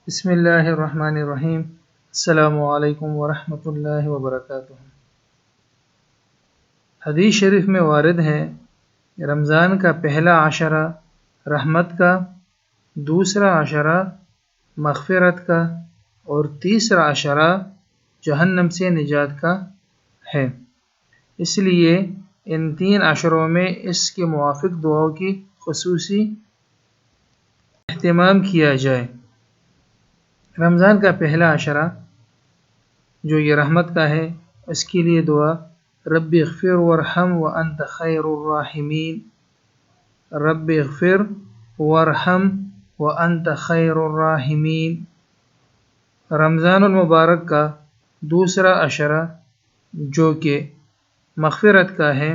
بسم اللہ الرحمن الرحیم۔ السلام علیکم ورحمۃ اللہ وبرکاتہ۔ حدیث شریف میں وارد ہے رمضان کا پہلا عشرہ رحمت کا، دوسرا عشرہ مغفرت کا اور تیسرا عشرہ جہنم سے نجات کا ہے، اس لیے ان تین عشروں میں اس کے موافق دعاؤں کی خصوصی اہتمام کیا جائے۔ رمضان کا پہلا عشرہ جو یہ رحمت کا ہے، اس کے لیے دعا رب اغفر وارحم وانت خیر الراحمین، رب اغفر وارحم وانت خیر الراحمین۔ رمضان المبارک کا دوسرا عشرہ جو کہ مغفرت کا ہے،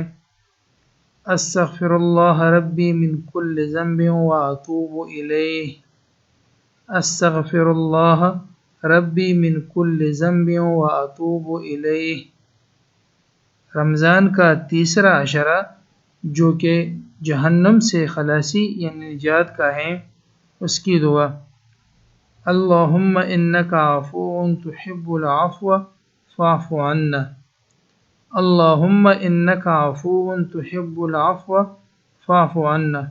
استغفر اللہ ربی من کل ذنب واتوب الیہ، استغفر اللہ ربی من کل ذنب واتوب الیہ۔ رمضان کا تیسرا عشرہ جو کہ جہنم سے خلاصی یعنی نجات کا ہے، اس کی دعا اللہم انک عفو تحب العفو فاعف عنا، اللہم انک عفو تحب العفو فاعف عنا۔